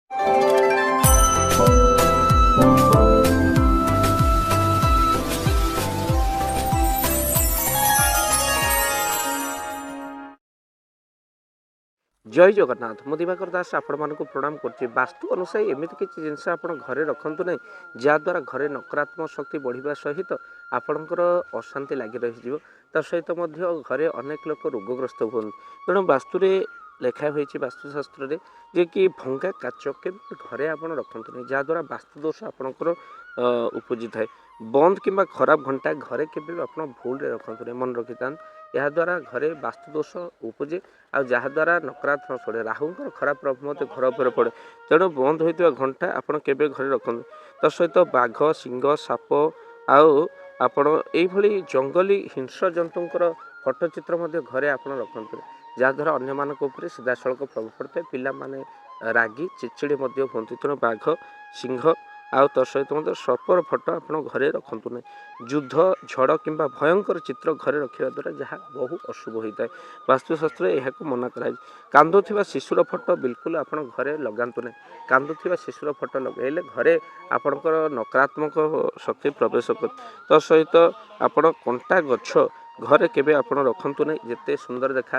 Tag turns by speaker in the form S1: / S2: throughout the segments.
S1: जय जगन्नाथ मु दिवाकर दास आपण को प्रणाम करछि। वास्तु अनुसार एमती किसी जिनस आप घरे रखु ना जहाद्वारा घरे नकारात्मक शक्ति बढ़िया सहित आपणकर अशांति लगी रही सहित घरे अनेक लोक रोगग्रस्त हुए। तेणु वास्तुरे लेखा हो वास्तुशास्त्र जे कि भंगा काच के घरे आप रखु ना जहाद्वारा वास्तुदोष आपणकर उपजी थाए। बंद कि खराब घंटा घरे के आप भूल रखु मन रखी था याद्वारा घरे वास्तुदोष उपजे आ जहाद्वारा नकारात्मक पड़े राहुंर खराब प्रभाव मत घर उपर पड़े। तेणु बंद होता घंटा आपड़ के घरे रखते तहित बाघ सिंह साप आपण यही जंगली हिंस्र जंतुर फटोचित्र घरे आप रखते जहाद्वारा अन्य मानक सीधा सड़क प्रभाव पड़ता है। पिलाने रागी चिड़चिड़ी हमें तेणु बाघ सिंह आउ सहित सर्पर फटो आप घरे रखु ना। युद्ध झड़ कि भयंकर चित्र घरे रखा द्वारा जहाँ बहु अशुभ होता है। वास्तुशास्त्र यह मना कर कांदुवा शिशुर फटो बिल्कुल आप घरे लगातु ना। कांदुवा शिशुर फटो लगे घरे आपणकर नकारात्मक शक्ति प्रवेश कर सहित आप कंटा गछ घरे केबे आपण रखु ना। जिते सुंदर देखा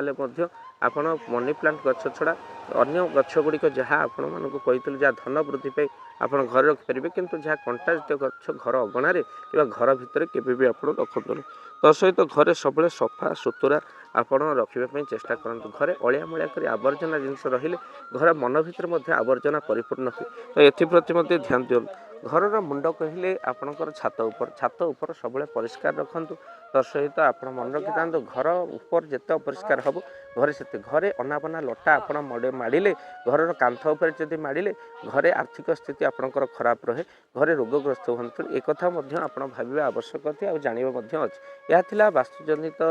S1: आपण मनी प्लांट गछ छड़ा अन्य गछ गुड़िक जहाँ आपण मानक कही जहाँ धन वृद्धि पाई आप घर रखिपारे किंतु जहाँ कंटा जातीय गछ घर अगणारे कि घर भितर केबे भी आप रखु ना। सहित घरे सब सफा सुतुरा आपण रखापी चेष्टा करूँ। घरे अलिया मलिया कर आवर्जना जिनस रही घर मन भर आवर्जना परिपूर्ण हुए तो एप्रति ध्यान दिं। घर मुंड कहले आपणकर छात उपर सब परिष्कार रखु सहित आप मन रखी था घर ऊपर जिते अपरिष्कार हम घरे से घरे अनाबना लटा आप माड़े घर कांथ उपर जदि माड़े घरे आर्थिक स्थिति आपणकर खराब रहे घरे रोगग्रस्त हूँ एक आप भाव आवश्यक अच्छे जानवा अच्छे। यह वास्तुजनित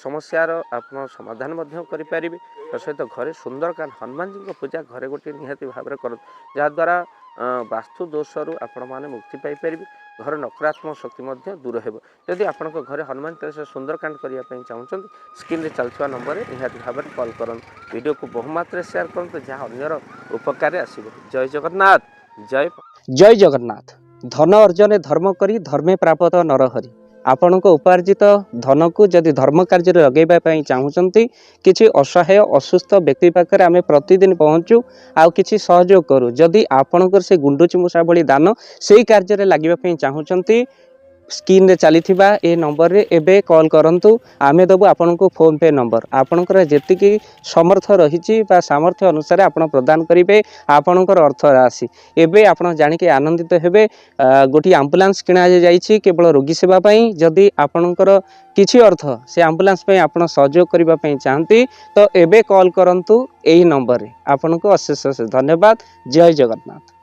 S1: समस्यार आप समाधान करें सहित घरे सुंदरकांड हनुमान जी पूजा घरे गोटे निहाती भाव में कर जहाद्वारा वास्तु दोषरू आपण मैंने मुक्ति पाइपर घर नकारात्मक शक्ति दूर हो। जदि आपण घरे हनुमान चालीसा सुंदरकांड करने चाहते स्क्रीन में चलता नंबर निहाती भाव में कॉल करूँ। वीडियो को बहुमात्रा शेयर करूँ जहाँ अन्यर उपकार आसो। जय जगन्नाथ
S2: जय जगन्नाथ। धन अर्जन धर्म करी धर्मे प्राप्त नरहरि। आपण उपार्जित धन को जदि धर्म कार्य लगेवाई चाहूँगी किसी असहाय असुस्थ व्यक्ति पाखे आम प्रतिदिन पहुँचू आउ किसी सहयोग करूँ। जदि आपणकर से गुंडुची मूषा भली दान से कार्य लगे चाहूँगी स्क्रीन रे चली ए नंबर रे एबे कॉल करंतु आमे दबु आपनको फोन पे नंबर आपणकर जेतिकी समर्थ रही सामर्थ्य अनुसार आपण प्रदान करेंगे आपणकर अर्थ राशि एबे आपण जानिके आनंदित हेबे। गोटी एम्बुलेंस किणा जाइछि केवल रोगी सेवा पई जदि आपणकर किछि अर्थ से एम्बुलेंस पई आपण सहयोग करिबा पई चाहंती तो एबे कॉल करंतु एही नंबर रे। आपनको अशेष धन्यवाद। जय जगन्नाथ।